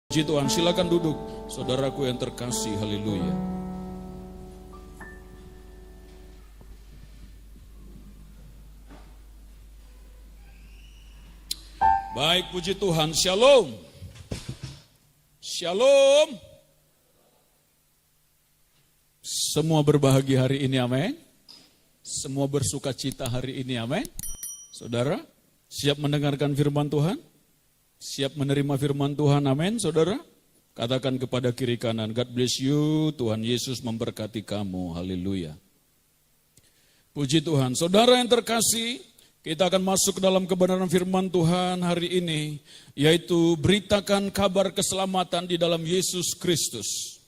Puji Tuhan, silakan duduk, saudaraku yang terkasih, haleluya. Baik, puji Tuhan, shalom. Shalom. Semua berbahagia hari ini, amin. Semua bersuka cita hari ini, amin. Saudara, siap mendengarkan firman Tuhan? Siap menerima firman Tuhan, amin, saudara? Katakan kepada kiri kanan, God bless you, Tuhan Yesus memberkati kamu, haleluya. Puji Tuhan, saudara yang terkasih, kita akan masuk ke dalam kebenaran firman Tuhan hari ini, yaitu beritakan kabar keselamatan di dalam Yesus Kristus.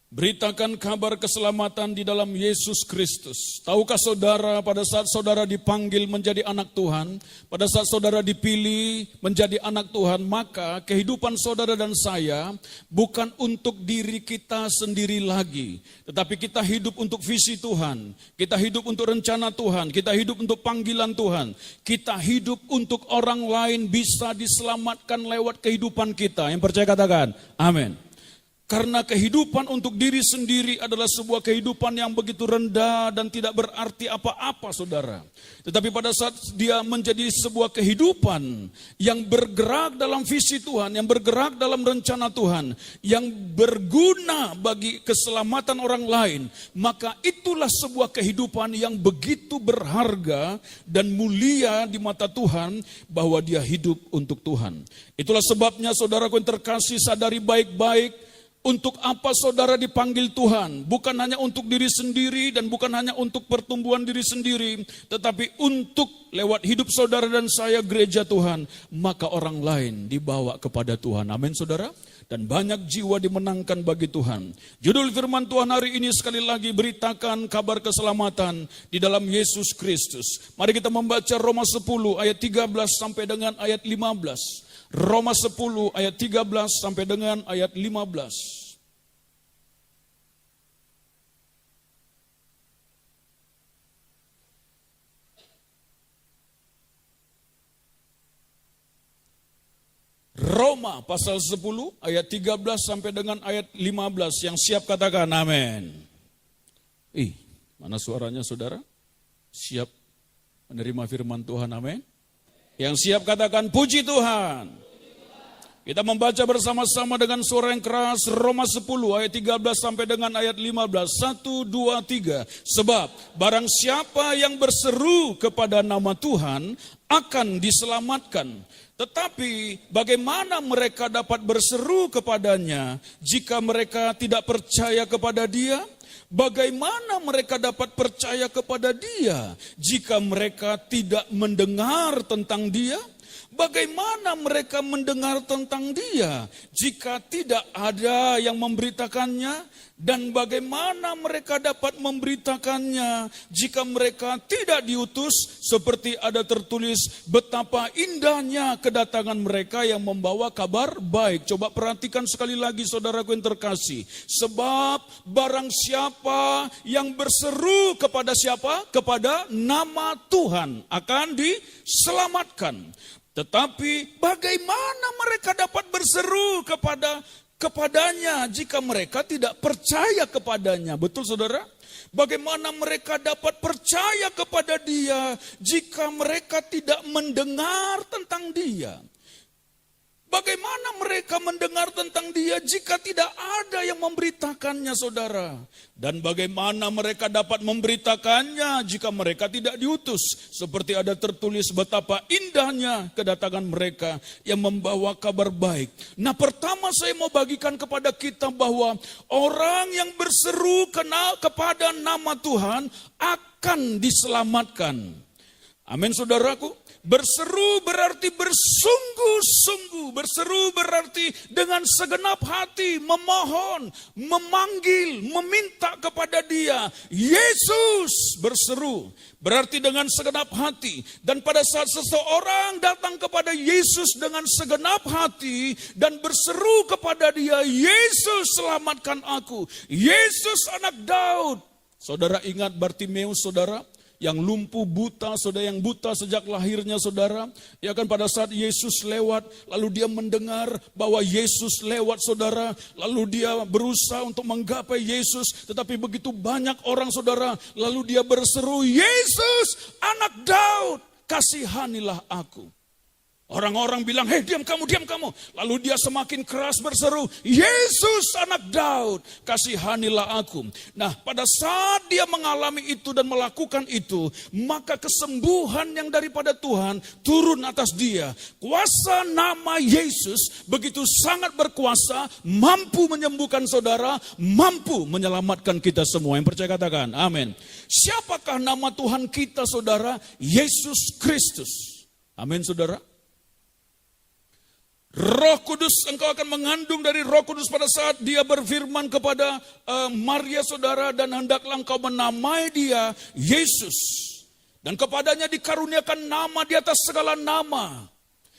Beritakan kabar keselamatan di dalam Yesus Kristus. Tahukah saudara, pada saat saudara dipanggil menjadi anak Tuhan, pada saat saudara dipilih menjadi anak Tuhan, maka kehidupan saudara dan saya bukan untuk diri kita sendiri lagi, tetapi kita hidup untuk visi Tuhan, kita hidup untuk rencana Tuhan, kita hidup untuk panggilan Tuhan, kita hidup untuk orang lain bisa diselamatkan lewat kehidupan kita. Yang percaya katakan, amin. Karena kehidupan untuk diri sendiri adalah sebuah kehidupan yang begitu rendah dan tidak berarti apa-apa, saudara. Tetapi pada saat dia menjadi sebuah kehidupan yang bergerak dalam visi Tuhan, yang bergerak dalam rencana Tuhan, yang berguna bagi keselamatan orang lain, maka itulah sebuah kehidupan yang begitu berharga dan mulia di mata Tuhan, bahwa dia hidup untuk Tuhan. Itulah sebabnya saudaraku yang terkasih, sadari baik-baik, untuk apa saudara dipanggil Tuhan? Bukan hanya untuk diri sendiri dan bukan hanya untuk pertumbuhan diri sendiri, tetapi untuk lewat hidup saudara dan saya, gereja Tuhan, maka orang lain dibawa kepada Tuhan. Amin, saudara. Dan banyak jiwa dimenangkan bagi Tuhan. Judul firman Tuhan hari ini sekali lagi, beritakan kabar keselamatan di dalam Yesus Kristus. Mari kita membaca Roma 10 ayat 13 sampai dengan ayat 15. Roma 10 ayat 13 sampai dengan ayat 15. Roma pasal 10 ayat 13 sampai dengan ayat 15. Yang siap katakan amin. Mana suaranya, saudara? Siap menerima firman Tuhan, amin. Yang siap katakan puji Tuhan. Kita membaca bersama-sama dengan suara yang keras Roma 10 ayat 13 sampai dengan ayat 15. 1, 2, 3. Sebab barang siapa yang berseru kepada nama Tuhan akan diselamatkan. Tetapi bagaimana mereka dapat berseru kepadanya jika mereka tidak percaya kepada Dia? Bagaimana mereka dapat percaya kepada Dia jika mereka tidak mendengar tentang Dia? Bagaimana mereka mendengar tentang Dia jika tidak ada yang memberitakannya? Dan bagaimana mereka dapat memberitakannya jika mereka tidak diutus? Seperti ada tertulis, betapa indahnya kedatangan mereka yang membawa kabar baik. Coba perhatikan sekali lagi, saudaraku yang terkasih. Sebab barang siapa yang berseru kepada siapa? Kepada nama Tuhan akan diselamatkan. Tetapi bagaimana mereka dapat berseru kepadanya jika mereka tidak percaya kepadanya? Betul, saudara? Bagaimana mereka dapat percaya kepada Dia jika mereka tidak mendengar tentang Dia? Bagaimana mereka mendengar tentang Dia jika tidak ada yang memberitakannya, saudara? Dan bagaimana mereka dapat memberitakannya jika mereka tidak diutus? Seperti ada tertulis, betapa indahnya kedatangan mereka yang membawa kabar baik. Nah, pertama saya mau bagikan kepada kita bahwa orang yang berseru kepada nama Tuhan akan diselamatkan. Amin, saudaraku. Berseru berarti bersungguh-sungguh. Berseru berarti dengan segenap hati memohon, memanggil, meminta kepada Dia. Yesus berseru berarti dengan segenap hati. Dan pada saat seseorang datang kepada Yesus dengan segenap hati dan berseru kepada Dia, Yesus selamatkan aku, Yesus anak Daud. Saudara ingat Bartimeus, saudara? yang lumpuh buta, saudara, yang buta sejak lahirnya, saudara. Ya kan, pada saat Yesus lewat, lalu dia mendengar bahwa Yesus lewat, saudara. Lalu dia berusaha untuk menggapai Yesus, tetapi begitu banyak orang, saudara. Lalu dia berseru, Yesus, anak Daud, kasihanilah aku. Orang-orang bilang, hei diam kamu. Lalu dia semakin keras berseru, Yesus anak Daud, kasihanilah aku. Nah, pada saat dia mengalami itu dan melakukan itu, maka kesembuhan yang daripada Tuhan turun atas dia. Kuasa nama Yesus begitu sangat berkuasa, mampu menyembuhkan saudara, mampu menyelamatkan kita semua. Yang percaya katakan, amin. Siapakah nama Tuhan kita, saudara? Yesus Kristus. Amin, saudara. Roh Kudus, engkau akan mengandung dari Roh Kudus pada saat dia berfirman kepada Maria, saudara, dan hendaklah engkau menamai dia Yesus. Dan kepadanya dikaruniakan nama di atas segala nama.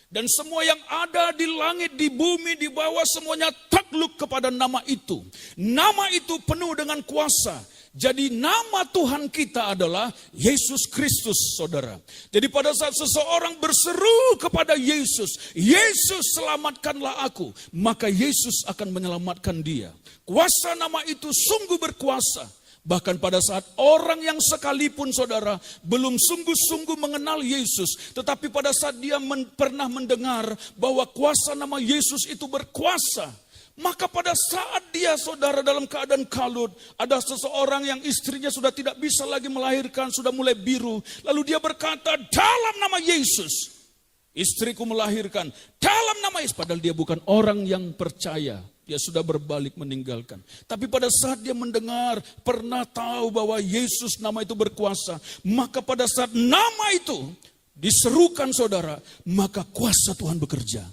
Dan semua yang ada di langit, di bumi, di bawah, semuanya takluk kepada nama itu. Nama itu penuh dengan kuasa. Jadi nama Tuhan kita adalah Yesus Kristus, saudara. Jadi pada saat seseorang berseru kepada Yesus, Yesus selamatkanlah aku, maka Yesus akan menyelamatkan dia. Kuasa nama itu sungguh berkuasa. Bahkan pada saat orang yang sekalipun, saudara, belum sungguh-sungguh mengenal Yesus, tetapi pada saat dia pernah mendengar bahwa kuasa nama Yesus itu berkuasa, maka pada saat dia, saudara, dalam keadaan kalut, ada seseorang yang istrinya sudah tidak bisa lagi melahirkan, sudah mulai biru. Lalu dia berkata, dalam nama Yesus, istriku melahirkan. Dalam nama Yesus, padahal dia bukan orang yang percaya. Dia sudah berbalik meninggalkan. Tapi pada saat dia mendengar, pernah tahu bahwa Yesus nama itu berkuasa. Maka pada saat nama itu diserukan, saudara, maka kuasa Tuhan bekerja.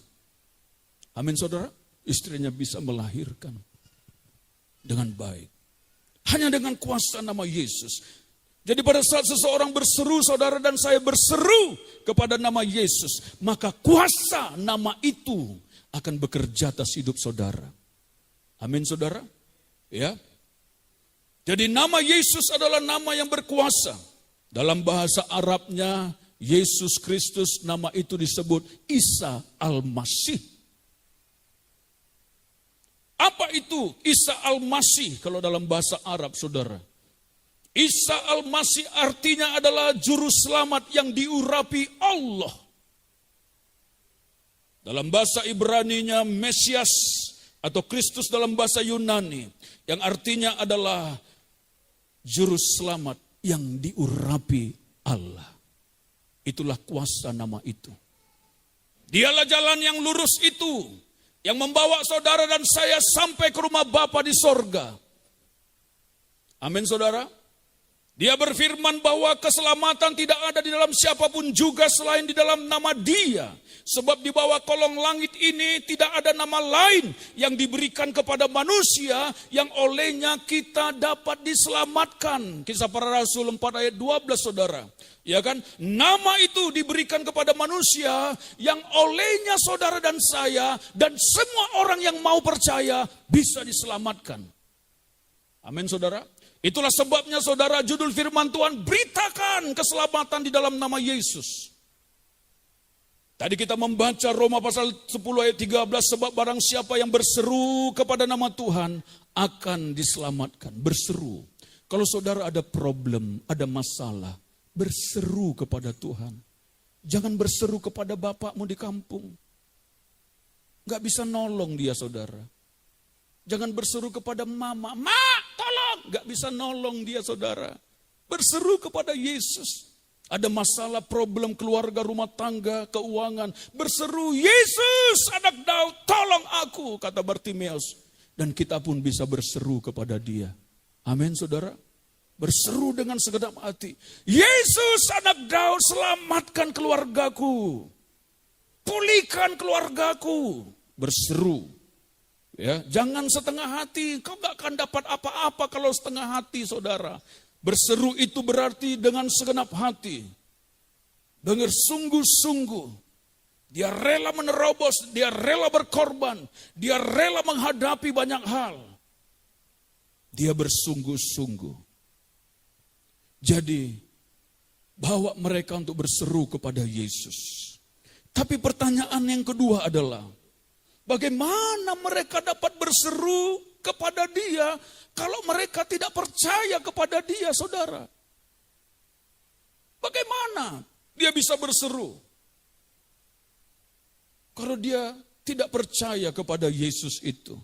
Amin, saudara. Istrinya bisa melahirkan dengan baik. Hanya dengan kuasa nama Yesus. Jadi pada saat seseorang berseru, saudara, dan saya berseru kepada nama Yesus, maka kuasa nama itu akan bekerja atas hidup saudara. Amin, saudara. Ya. Jadi nama Yesus adalah nama yang berkuasa. Dalam bahasa Arabnya, Yesus Kristus, nama itu disebut Isa Al-Masih. Apa itu Isa Al-Masih kalau dalam bahasa Arab, saudara? Isa Al-Masih artinya adalah juru selamat yang diurapi Allah. Dalam bahasa Ibraninya Mesias atau Kristus dalam bahasa Yunani, yang artinya adalah juru selamat yang diurapi Allah. Itulah kuasa nama itu. Dialah jalan yang lurus itu, yang membawa saudara dan saya sampai ke rumah Bapa di sorga. Amin, saudara. Dia berfirman bahwa keselamatan tidak ada di dalam siapapun juga selain di dalam nama Dia. Sebab di bawah kolong langit ini tidak ada nama lain yang diberikan kepada manusia yang olehnya kita dapat diselamatkan. Kisah Para Rasul 4 ayat 12, saudara. Ya kan? Nama itu diberikan kepada manusia yang olehnya saudara dan saya dan semua orang yang mau percaya bisa diselamatkan. Amin, saudara. Itulah sebabnya, saudara, judul firman Tuhan, beritakan keselamatan di dalam nama Yesus. Tadi kita membaca Roma pasal 10 ayat 13, sebab barang siapa yang berseru kepada nama Tuhan akan diselamatkan. Berseru. Kalau saudara ada problem, ada masalah, berseru kepada Tuhan. Jangan berseru kepada bapakmu di kampung. Gak bisa nolong dia, saudara. Jangan berseru kepada mama, "Ma, tolong." Gak bisa nolong dia, saudara. Berseru kepada Yesus. Ada masalah, problem keluarga, rumah tangga, keuangan. Berseru, "Yesus, anak Daud, tolong aku," kata Bartimeus. Dan kita pun bisa berseru kepada dia. Amin, saudara. Berseru dengan segenap hati, "Yesus, anak Daud, selamatkan keluargaku. Pulihkan keluargaku." Berseru. Ya, jangan setengah hati. Kau gak akan dapat apa-apa kalau setengah hati, saudara. Berseru itu berarti dengan segenap hati. Dengan sungguh-sungguh. Dia rela menerobos, dia rela berkorban, dia rela menghadapi banyak hal. Dia bersungguh-sungguh. Jadi, bawa mereka untuk berseru kepada Yesus. Tapi pertanyaan yang kedua adalah, bagaimana mereka dapat berseru kepada Dia kalau mereka tidak percaya kepada Dia, saudara? Bagaimana dia bisa berseru kalau dia tidak percaya kepada Yesus itu?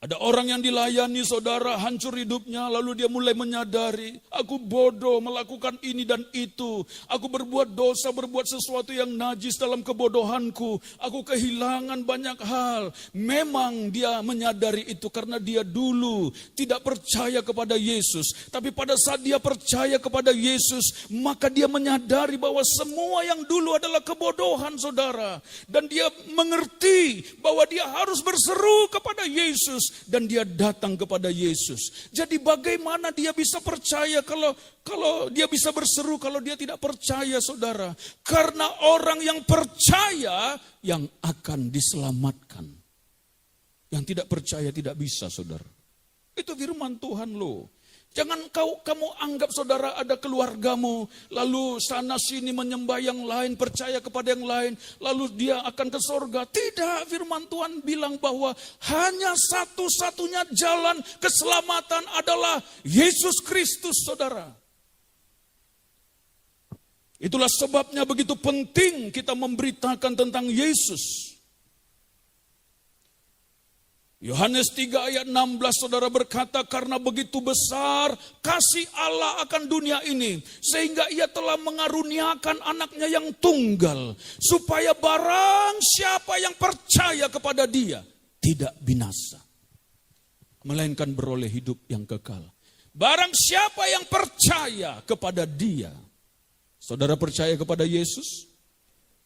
Ada orang yang dilayani, saudara, hancur hidupnya, lalu dia mulai menyadari, aku bodoh melakukan ini dan itu. Aku berbuat dosa, berbuat sesuatu yang najis dalam kebodohanku. Aku kehilangan banyak hal. Memang dia menyadari itu karena dia dulu tidak percaya kepada Yesus. Tapi pada saat dia percaya kepada Yesus, maka dia menyadari bahwa semua yang dulu adalah kebodohan, saudara. Dan dia mengerti bahwa dia harus berseru kepada Yesus. Dan dia datang kepada Yesus. Jadi bagaimana dia bisa percaya kalau dia bisa berseru kalau dia tidak percaya, saudara? Karena orang yang percaya yang akan diselamatkan. Yang tidak percaya tidak bisa, saudara. Itu firman Tuhan loh. Jangan kamu anggap, saudara, ada keluargamu, lalu sana sini menyembah yang lain, percaya kepada yang lain, lalu dia akan ke surga. Tidak, firman Tuhan bilang bahwa hanya satu-satunya jalan keselamatan adalah Yesus Kristus, saudara. Itulah sebabnya begitu penting kita memberitakan tentang Yesus. Yohanes 3 ayat 16, saudara, berkata, karena begitu besar kasih Allah akan dunia ini, sehingga ia telah mengaruniakan anaknya yang tunggal, supaya barang siapa yang percaya kepada dia tidak binasa, melainkan beroleh hidup yang kekal. Barang siapa yang percaya kepada dia. Saudara percaya kepada Yesus?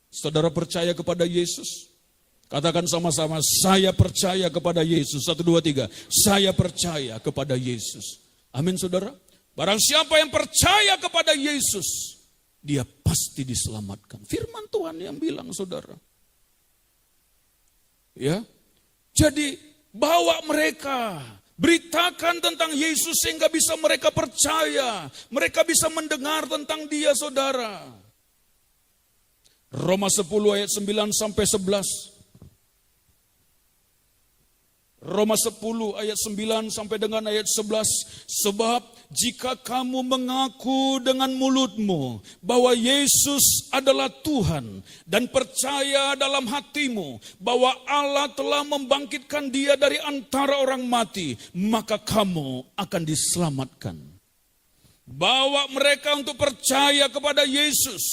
Saudara percaya kepada Yesus? Katakan sama-sama, saya percaya kepada Yesus. 1, 2, 3. Saya percaya kepada Yesus. Amin, saudara. Barang siapa yang percaya kepada Yesus, dia pasti diselamatkan. Firman Tuhan yang bilang, saudara. Ya. Jadi bawa mereka, beritakan tentang Yesus sehingga bisa mereka percaya. Mereka bisa mendengar tentang Dia, saudara. Roma 10 ayat 9 sampai 11. Roma 10 ayat 9 sampai dengan ayat 11. Sebab jika kamu mengaku dengan mulutmu bahwa Yesus adalah Tuhan dan percaya dalam hatimu bahwa Allah telah membangkitkan Dia dari antara orang mati, maka kamu akan diselamatkan. Bawa mereka untuk percaya kepada Yesus.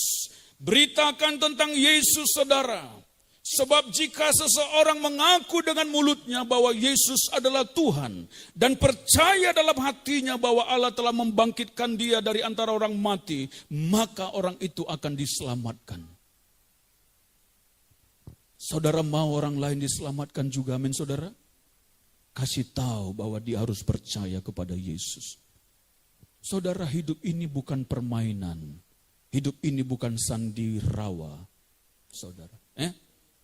Beritakan tentang Yesus, saudara. Sebab jika seseorang mengaku dengan mulutnya bahwa Yesus adalah Tuhan dan percaya dalam hatinya bahwa Allah telah membangkitkan dia dari antara orang mati, maka orang itu akan diselamatkan. Saudara mau orang lain diselamatkan juga, amin, saudara? Kasih tahu bahwa dia harus percaya kepada Yesus. Saudara, hidup ini bukan permainan. Hidup ini bukan sandirawa, saudara.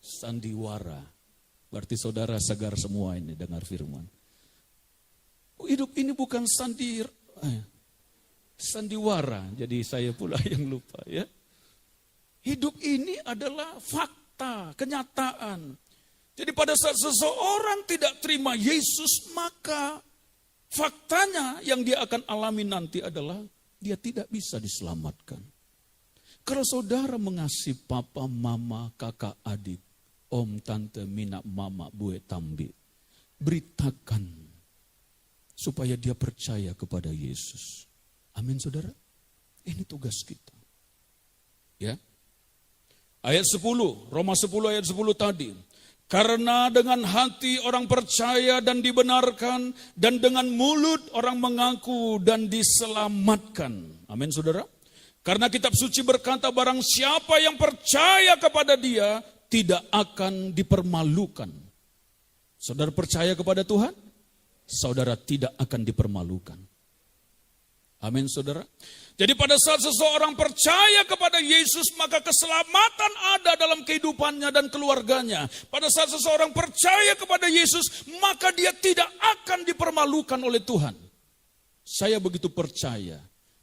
Sandiwara. Berarti saudara segar semua ini dengar firman. Hidup ini bukan sandiwara. Jadi saya pula yang lupa, ya. Hidup ini adalah fakta, kenyataan. Jadi pada saat seseorang tidak terima Yesus, maka faktanya yang dia akan alami nanti adalah dia tidak bisa diselamatkan. Kalau saudara mengasihi papa, mama, kakak, adik, om, tante, mina, mama, bue, tambi, beritakan supaya dia percaya kepada Yesus. Amin, saudara. Ini tugas kita. Ya. Ayat 10, Roma 10 ayat 10 tadi. Karena dengan hati orang percaya dan dibenarkan, dan dengan mulut orang mengaku dan diselamatkan. Amin, saudara. Karena kitab suci berkata, barang siapa yang percaya kepada Dia tidak akan dipermalukan. Saudara percaya kepada Tuhan? Saudara tidak akan dipermalukan. Amin, saudara. Jadi pada saat seseorang percaya kepada Yesus, maka keselamatan ada dalam kehidupannya dan keluarganya. Pada saat seseorang percaya kepada Yesus, maka dia tidak akan dipermalukan oleh Tuhan. Saya begitu percaya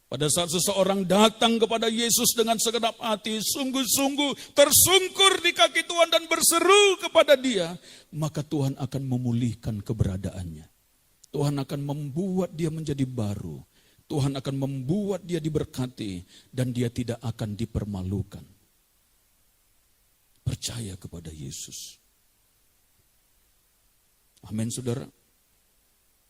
Pada saat seseorang datang kepada Yesus dengan segenap hati, sungguh-sungguh tersungkur di kaki Tuhan dan berseru kepada Dia, maka Tuhan akan memulihkan keberadaannya. Tuhan akan membuat dia menjadi baru. Tuhan akan membuat dia diberkati dan dia tidak akan dipermalukan. Percaya kepada Yesus. Amin, saudara.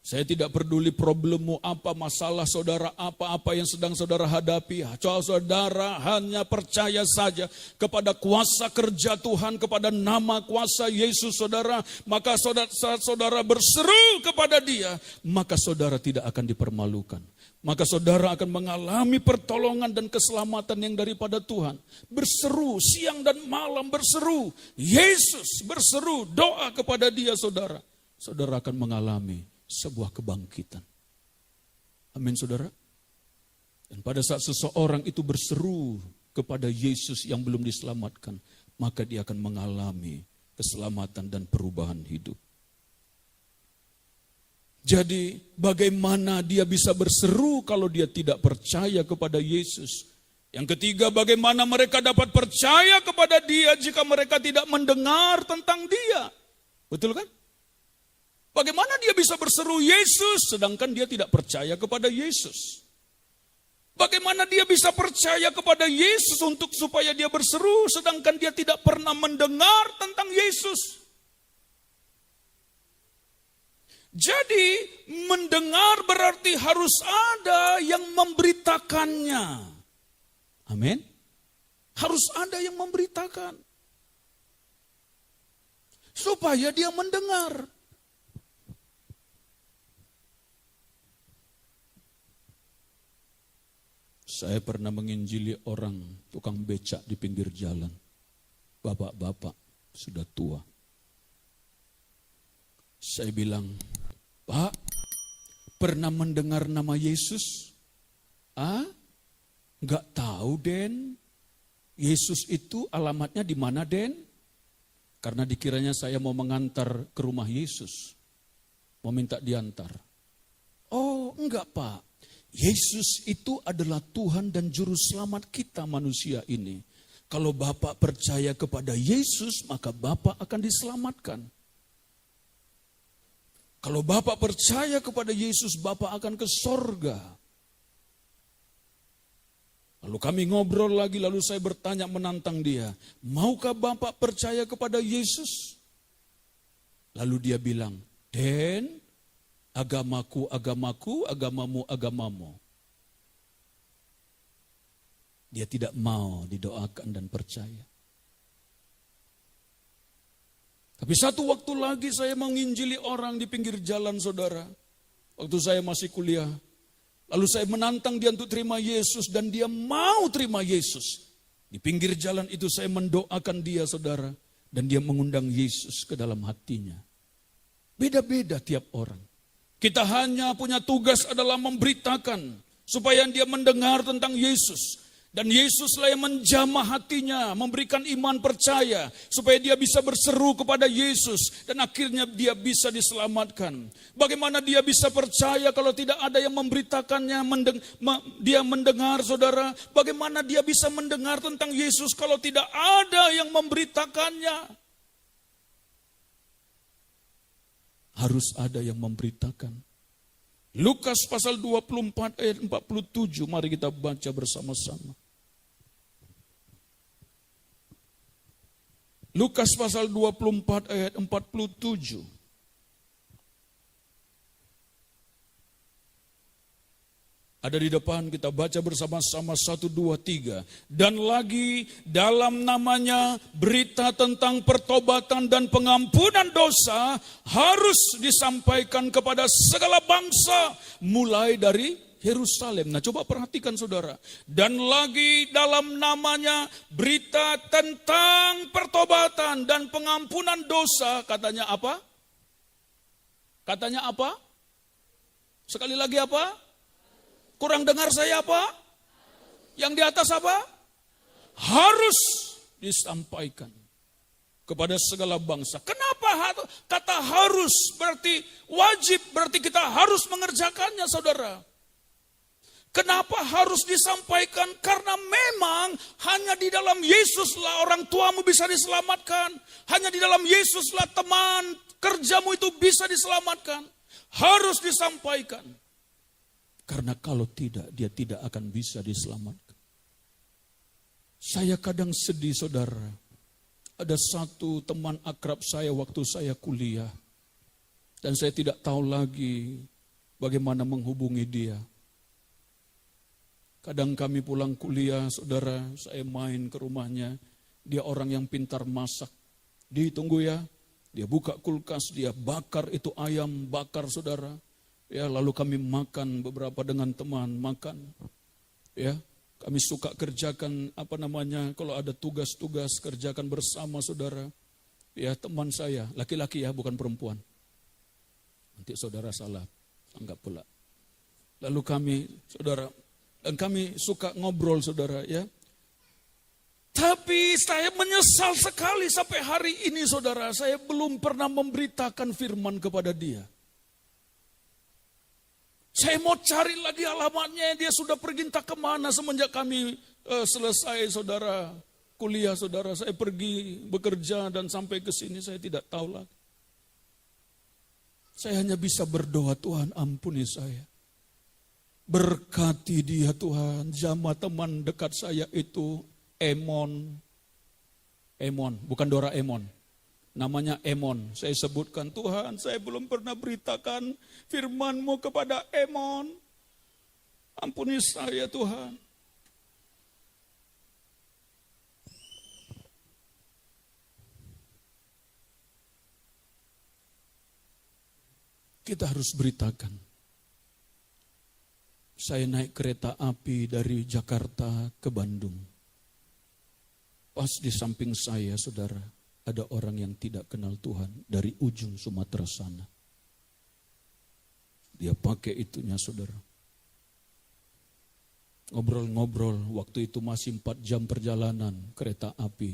Saya tidak peduli problemmu apa, masalah saudara apa yang sedang saudara hadapi. Coba saudara hanya percaya saja kepada kuasa kerja Tuhan, kepada nama kuasa Yesus saudara. Maka saat saudara berseru kepada Dia, maka saudara tidak akan dipermalukan. Maka saudara akan mengalami pertolongan dan keselamatan yang daripada Tuhan. Berseru siang dan malam, berseru Yesus, berseru doa kepada Dia saudara. Saudara akan mengalami sebuah kebangkitan. Amin saudara. Dan pada saat seseorang itu berseru kepada Yesus yang belum diselamatkan, maka dia akan mengalami keselamatan dan perubahan hidup. Jadi bagaimana dia bisa berseru kalau dia tidak percaya kepada Yesus? Yang ketiga, bagaimana mereka dapat percaya kepada Dia jika mereka tidak mendengar tentang Dia? Betul kan? Bagaimana dia bisa berseru Yesus sedangkan dia tidak percaya kepada Yesus? Bagaimana dia bisa percaya kepada Yesus untuk supaya dia berseru sedangkan dia tidak pernah mendengar tentang Yesus? Jadi mendengar berarti harus ada yang memberitakannya. Amin. Harus ada yang memberitakan. Supaya dia mendengar. Saya pernah menginjili orang tukang becak di pinggir jalan. Bapak-bapak sudah tua. Saya bilang, Pak, pernah mendengar nama Yesus? Enggak tahu, Den. Yesus itu alamatnya di mana, Den? Karena dikiranya saya mau mengantar ke rumah Yesus. Mau minta diantar. Oh, enggak, Pak. Yesus itu adalah Tuhan dan Juru Selamat kita manusia ini. Kalau Bapak percaya kepada Yesus, maka Bapak akan diselamatkan. Kalau Bapak percaya kepada Yesus, Bapak akan ke sorga. Lalu kami ngobrol lagi, lalu saya bertanya menantang dia, maukah Bapak percaya kepada Yesus? Lalu dia bilang, Den, agamaku, agamaku, agamamu, agamamu. Dia tidak mau didoakan dan percaya. Tapi satu waktu lagi saya menginjili orang di pinggir jalan saudara. Waktu saya masih kuliah. Lalu saya menantang dia untuk terima Yesus dan dia mau terima Yesus. Di pinggir jalan itu saya mendoakan dia saudara. Dan dia mengundang Yesus ke dalam hatinya. Beda-beda tiap orang. Kita hanya punya tugas adalah memberitakan supaya dia mendengar tentang Yesus. Dan Yesuslah yang menjamah hatinya, memberikan iman percaya supaya dia bisa berseru kepada Yesus dan akhirnya dia bisa diselamatkan. Bagaimana dia bisa percaya kalau tidak ada yang memberitakannya, dia mendengar saudara? Bagaimana dia bisa mendengar tentang Yesus kalau tidak ada yang memberitakannya? Harus ada yang memberitakan. Lukas pasal 24 ayat 47, mari kita baca bersama-sama. Lukas pasal 24 ayat 47. Ada di depan, kita baca bersama-sama 1, 2, 3. Dan lagi dalam namanya berita tentang pertobatan dan pengampunan dosa harus disampaikan kepada segala bangsa mulai dari Yerusalem. Nah coba perhatikan saudara. Dan lagi dalam namanya berita tentang pertobatan dan pengampunan dosa. Katanya apa? Katanya apa? Sekali lagi apa? Kurang dengar saya apa? Yang di atas apa? Harus disampaikan kepada segala bangsa. Kenapa kata harus berarti wajib, berarti kita harus mengerjakannya saudara. Kenapa harus disampaikan? Karena memang hanya di dalam Yesuslah orang tuamu bisa diselamatkan. Hanya di dalam Yesuslah teman kerjamu itu bisa diselamatkan. Harus disampaikan. Karena kalau tidak, dia tidak akan bisa diselamatkan. Saya kadang sedih, saudara. Ada satu teman akrab saya waktu saya kuliah. Dan saya tidak tahu lagi bagaimana menghubungi dia. Kadang kami pulang kuliah, saudara, saya main ke rumahnya. Dia orang yang pintar masak. Ditunggu ya, dia buka kulkas, dia bakar itu ayam bakar, saudara. Ya, lalu kami makan beberapa dengan teman, makan. Ya, kami suka kerjakan kalau ada tugas-tugas kerjakan bersama, saudara. Ya, teman saya, laki-laki ya, bukan perempuan. Nanti saudara salah, anggap pula. Lalu kami, saudara, dan kami suka ngobrol, saudara, ya. Tapi saya menyesal sekali sampai hari ini, saudara. Saya belum pernah memberitakan firman kepada dia. Saya mau cari lagi alamatnya, dia sudah pergi entah kemana semenjak kami selesai, saudara, kuliah, saudara. Saya pergi bekerja dan sampai ke sini saya tidak tahu lagi. Saya hanya bisa berdoa, Tuhan ampuni saya. Berkati dia Tuhan. Jamaah teman dekat saya itu Emon, bukan Doraemon. Namanya Emon. Saya sebutkan, Tuhan saya belum pernah beritakan firman-Mu kepada Emon. Ampuni saya Tuhan. Kita harus beritakan. Saya naik kereta api dari Jakarta ke Bandung. Pas di samping saya, saudara, ada orang yang tidak kenal Tuhan dari ujung Sumatera sana. Dia pakai itunya, saudara. Ngobrol-ngobrol, waktu itu masih 4 jam perjalanan kereta api.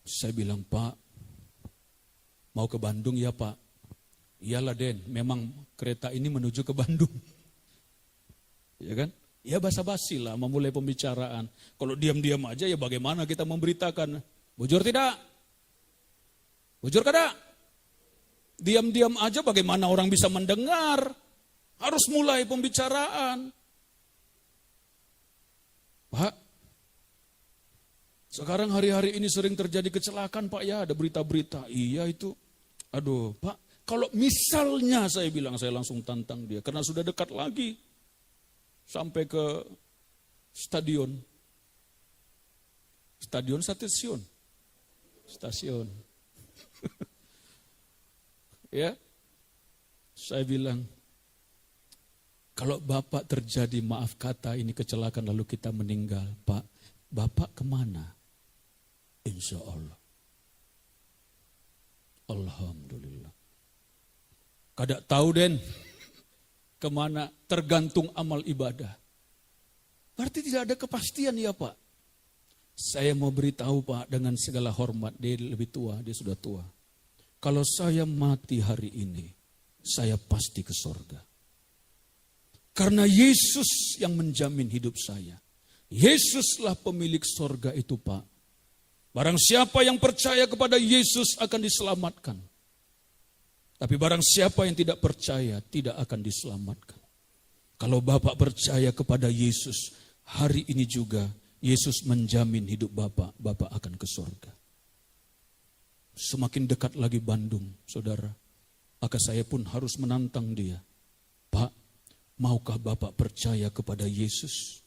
Saya bilang, Pak, mau ke Bandung ya Pak? Iyalah Den, memang kereta ini menuju ke Bandung. Ya kan? Ya basa-basi lah memulai pembicaraan. Kalau diam-diam aja ya bagaimana kita memberitakan? Bujur tidak? Bujur tidak? Diam-diam aja bagaimana orang bisa mendengar? Harus mulai pembicaraan. Pak, sekarang hari-hari ini sering terjadi kecelakaan Pak ya, ada berita-berita. Iya itu. Aduh Pak, kalau misalnya saya bilang, saya langsung tantang dia. Karena sudah dekat lagi. Sampai ke stadion. Stasiun. Ya. Saya bilang, kalau Bapak terjadi maaf kata ini kecelakaan lalu kita meninggal, Pak, Bapak kemana? Insya Allah. Alhamdulillah. Kada tahu Den. Kemana? Tergantung amal ibadah. Berarti tidak ada kepastian ya Pak. Saya mau beritahu Pak dengan segala hormat, dia lebih tua, dia sudah tua. Kalau saya mati hari ini, saya pasti ke sorga. Karena Yesus yang menjamin hidup saya. Yesuslah pemilik sorga itu Pak. Barang siapa yang percaya kepada Yesus akan diselamatkan. Tapi barang siapa yang tidak percaya tidak akan diselamatkan. Kalau Bapak percaya kepada Yesus, hari ini juga Yesus menjamin hidup Bapak, Bapak akan ke surga. Semakin dekat lagi Bandung, saudara, maka saya pun harus menantang dia. Pak, maukah Bapak percaya kepada Yesus?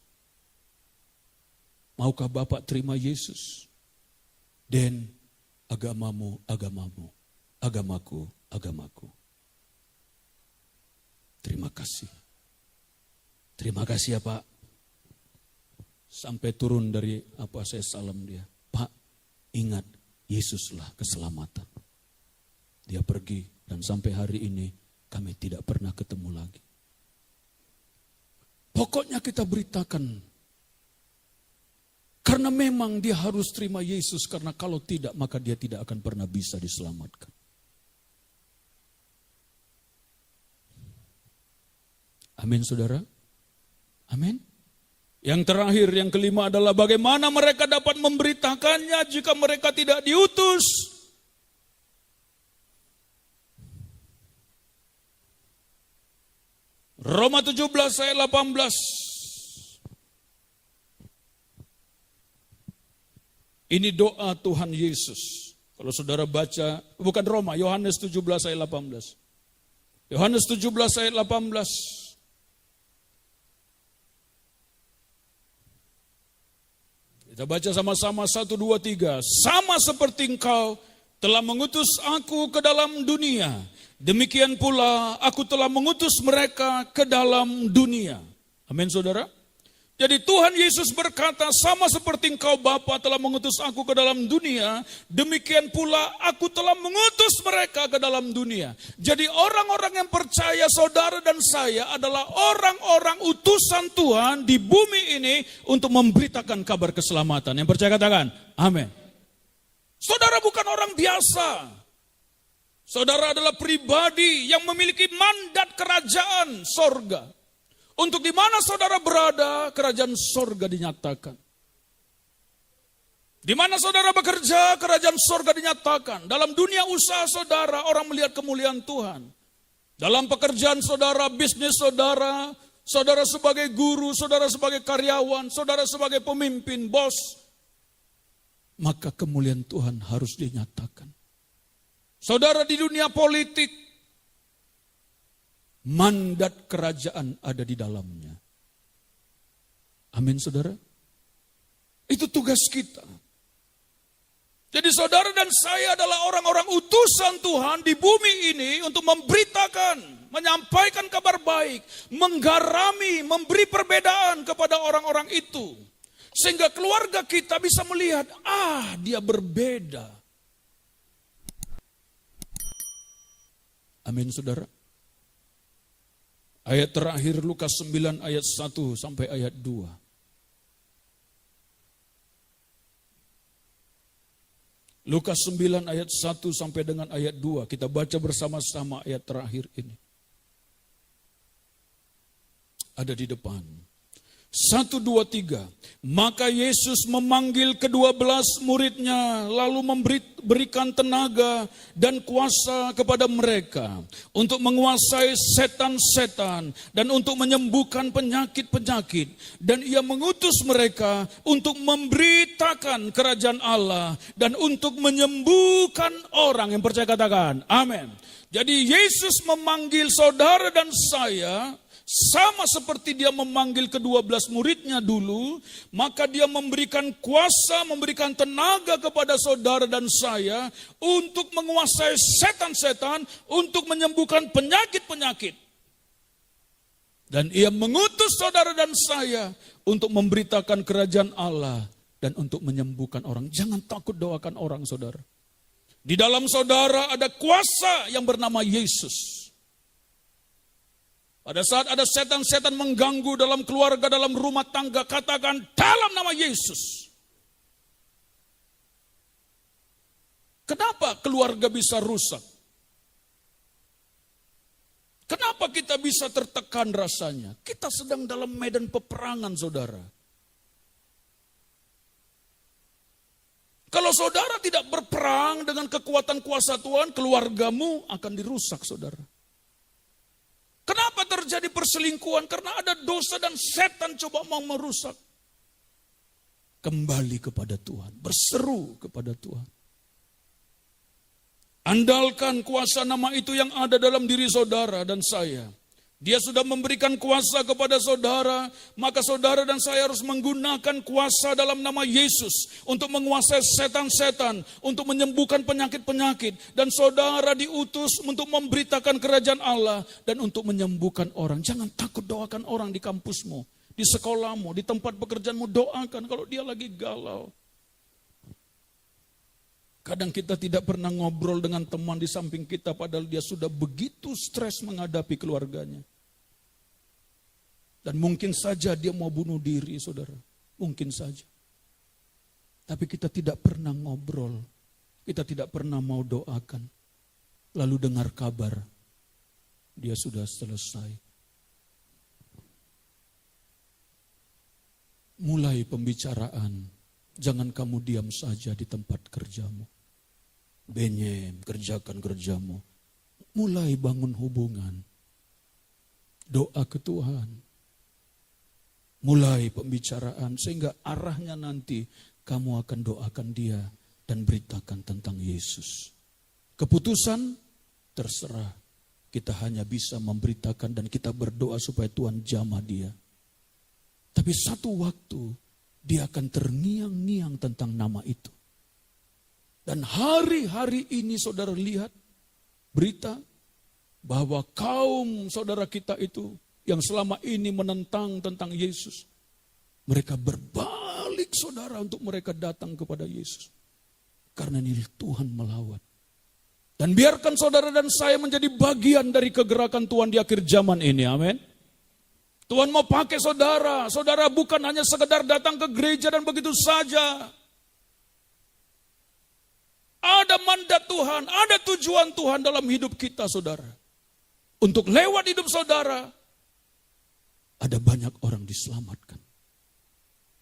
Maukah Bapak terima Yesus? Dan agamamu, agamamu, agamaku, agamaku. Terima kasih. Terima kasih ya Pak. Sampai turun dari saya salam dia. Pak, ingat Yesuslah keselamatan. Dia pergi dan sampai hari ini kami tidak pernah ketemu lagi. Pokoknya kita beritakan. Karena memang dia harus terima Yesus. Karena kalau tidak maka dia tidak akan pernah bisa diselamatkan. Amin saudara. Amin. Yang terakhir, yang kelima adalah bagaimana mereka dapat memberitakannya jika mereka tidak diutus. Roma 17 ayat 18. Ini doa Tuhan Yesus. Kalau saudara baca, bukan Roma, Yohanes 17 ayat 18. Yohanes 17 ayat 18. Kita baca sama-sama 1, 2, 3. Sama seperti engkau telah mengutus aku ke dalam dunia, demikian pula aku telah mengutus mereka ke dalam dunia. Amin saudara. Jadi Tuhan Yesus berkata, sama seperti engkau Bapa telah mengutus aku ke dalam dunia, demikian pula aku telah mengutus mereka ke dalam dunia. Jadi orang-orang yang percaya saudara dan saya adalah orang-orang utusan Tuhan di bumi ini untuk memberitakan kabar keselamatan. Yang percaya katakan, amin. Saudara bukan orang biasa. Saudara adalah pribadi yang memiliki mandat kerajaan sorga. Untuk di mana saudara berada, kerajaan sorga dinyatakan. Di mana saudara bekerja, kerajaan sorga dinyatakan. Dalam dunia usaha saudara, orang melihat kemuliaan Tuhan. Dalam pekerjaan saudara, bisnis saudara, saudara sebagai guru, saudara sebagai karyawan, saudara sebagai pemimpin, bos, maka kemuliaan Tuhan harus dinyatakan. Saudara di dunia politik, mandat kerajaan ada di dalamnya. Amin saudara. Itu tugas kita. Jadi saudara dan saya adalah orang-orang utusan Tuhan di bumi ini untuk memberitakan, menyampaikan kabar baik, menggarami, memberi perbedaan kepada orang-orang itu. Sehingga keluarga kita bisa melihat, dia berbeda. Amin saudara. Ayat terakhir Lukas 9 ayat 1 sampai ayat 2. Lukas 9 ayat 1 sampai dengan ayat 2. Kita baca bersama-sama ayat terakhir ini. Ada di depan. 1, 2, 3. Maka Yesus memanggil ke-12 muridnya, lalu berikan tenaga dan kuasa kepada mereka untuk menguasai setan-setan dan untuk menyembuhkan penyakit-penyakit. Dan ia mengutus mereka untuk memberitakan kerajaan Allah dan untuk menyembuhkan orang. Yang percaya katakan, amin. Jadi Yesus memanggil saudara dan saya, sama seperti dia memanggil ke-12 muridnya dulu, maka dia memberikan kuasa, memberikan tenaga kepada saudara dan saya untuk menguasai setan-setan, untuk menyembuhkan penyakit-penyakit. Dan ia mengutus saudara dan saya untuk memberitakan kerajaan Allah dan untuk menyembuhkan orang. Jangan takut doakan orang saudara. Di dalam saudara ada kuasa yang bernama Yesus. Pada saat ada setan-setan mengganggu dalam keluarga, dalam rumah tangga, katakan dalam nama Yesus. Kenapa keluarga bisa rusak? Kenapa kita bisa tertekan rasanya? Kita sedang dalam medan peperangan saudara. Kalau saudara tidak berperang dengan kekuatan kuasa Tuhan, keluargamu akan dirusak saudara. Kenapa terjadi perselingkuhan? Karena ada dosa dan setan coba mau merusak. Kembali kepada Tuhan, berseru kepada Tuhan. Andalkan kuasa nama itu yang ada dalam diri saudara dan saya. Dia sudah memberikan kuasa kepada saudara, maka saudara dan saya harus menggunakan kuasa dalam nama Yesus untuk menguasai setan-setan, untuk menyembuhkan penyakit-penyakit. Dan saudara diutus untuk memberitakan kerajaan Allah dan untuk menyembuhkan orang. Jangan takut doakan orang di kampusmu, di sekolahmu, di tempat pekerjaanmu, doakan kalau dia lagi galau. Kadang kita tidak pernah ngobrol dengan teman di samping kita padahal dia sudah begitu stres menghadapi keluarganya. Dan mungkin saja dia mau bunuh diri saudara, mungkin saja. Tapi kita tidak pernah ngobrol, kita tidak pernah mau doakan. Lalu dengar kabar, dia sudah selesai. Mulai pembicaraan. Jangan kamu diam saja di tempat kerjamu. Benyem, kerjakan kerjamu. Mulai bangun hubungan. Doa ke Tuhan. Mulai pembicaraan sehingga arahnya nanti kamu akan doakan dia dan beritakan tentang Yesus. Keputusan terserah. Kita hanya bisa memberitakan dan kita berdoa supaya Tuhan jamah dia. Tapi satu waktu dia akan terngiang-ngiang tentang nama itu. Dan hari-hari ini saudara lihat berita bahwa kaum saudara kita itu yang selama ini menentang tentang Yesus. Mereka berbalik saudara untuk mereka datang kepada Yesus. Karena ini Tuhan melawat. Dan biarkan saudara dan saya menjadi bagian dari kegerakan Tuhan di akhir zaman ini. Amin. Tuhan mau pakai saudara. Saudara bukan hanya sekedar datang ke gereja dan begitu saja. Ada mandat Tuhan, ada tujuan Tuhan dalam hidup kita saudara. Untuk lewat hidup saudara, ada banyak orang diselamatkan.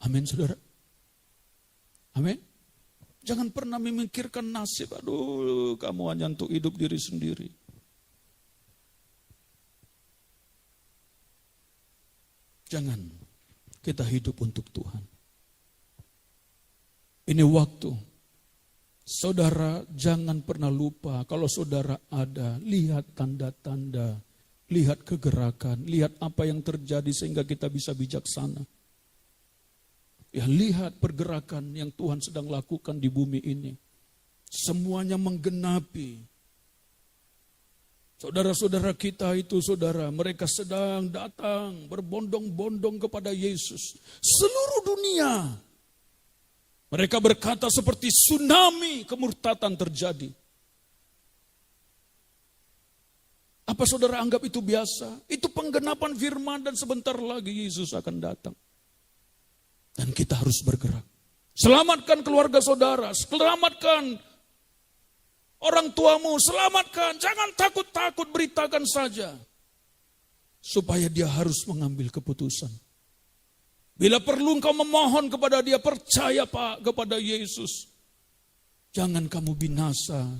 Amin saudara. Amin. Jangan pernah memikirkan nasib. Aduh, kamu hanya untuk hidup diri sendiri. Jangan kita hidup untuk Tuhan. Ini waktu. Saudara jangan pernah lupa kalau saudara ada. Lihat tanda-tanda. Lihat kegerakan. Lihat apa yang terjadi sehingga kita bisa bijaksana. Ya, lihat pergerakan yang Tuhan sedang lakukan di bumi ini. Semuanya menggenapi. Saudara-saudara kita itu saudara, mereka sedang datang berbondong-bondong kepada Yesus. Seluruh dunia. Mereka berkata seperti tsunami kemurtatan terjadi. Apa saudara anggap itu biasa? Itu penggenapan firman dan sebentar lagi Yesus akan datang. Dan kita harus bergerak. Selamatkan keluarga saudara, selamatkan orang tuamu, selamatkan. Jangan takut-takut, beritakan saja. Supaya dia harus mengambil keputusan. Bila perlu engkau memohon kepada dia, percaya Pak kepada Yesus. Jangan kamu binasa.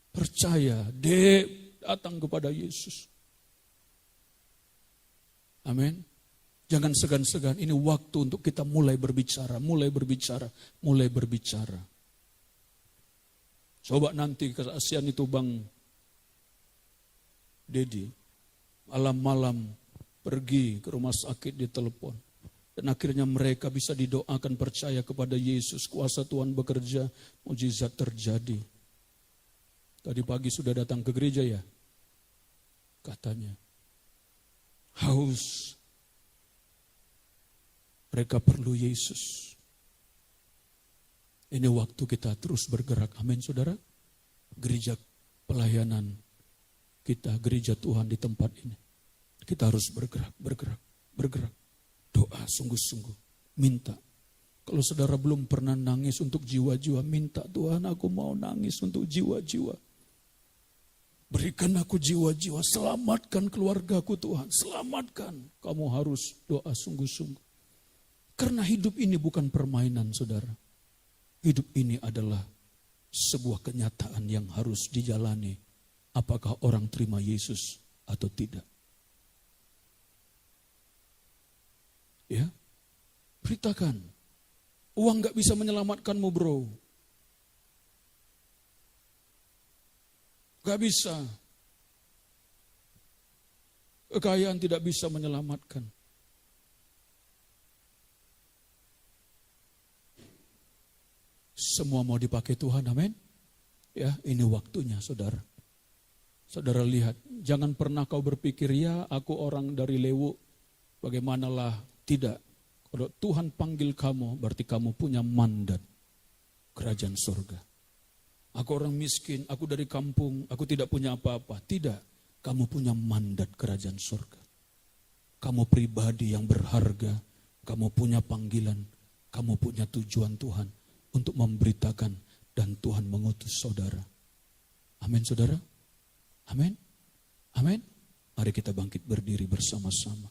Percaya, datang kepada Yesus. Amin. Jangan segan-segan, ini waktu untuk kita mulai berbicara, mulai berbicara, mulai berbicara. Coba nanti kesaksian itu Bang Dedi, malam-malam pergi ke rumah sakit ditelepon. Dan akhirnya mereka bisa didoakan percaya kepada Yesus, kuasa Tuhan bekerja, mujizat terjadi. Tadi pagi sudah datang ke gereja ya? Katanya, haus. Mereka perlu Yesus. Ini waktu kita terus bergerak. Amin saudara. Gereja pelayanan kita, gereja Tuhan di tempat ini. Kita harus bergerak, bergerak, bergerak. Doa sungguh-sungguh. Minta. Kalau saudara belum pernah nangis untuk jiwa-jiwa, minta Tuhan aku mau nangis untuk jiwa-jiwa. Berikan aku jiwa-jiwa, selamatkan keluargaku Tuhan, selamatkan. Kamu harus doa sungguh-sungguh. Karena hidup ini bukan permainan saudara. Hidup ini adalah sebuah kenyataan yang harus dijalani. Apakah orang terima Yesus atau tidak. Ya, beritakan. Uang gak bisa menyelamatkanmu bro. Gak bisa. Kekayaan tidak bisa menyelamatkan. Semua mau dipakai Tuhan, amin. Ya, ini waktunya saudara. Saudara lihat, jangan pernah kau berpikir, ya aku orang dari Lewu, bagaimanalah. Tidak. Kalau Tuhan panggil kamu, berarti kamu punya mandat kerajaan surga. Aku orang miskin, aku dari kampung, aku tidak punya apa-apa. Tidak, kamu punya mandat kerajaan surga. Kamu pribadi yang berharga, kamu punya panggilan, kamu punya tujuan Tuhan untuk memberitakan dan Tuhan mengutus saudara. Amin saudara. Amin. Amin. Mari kita bangkit berdiri bersama-sama.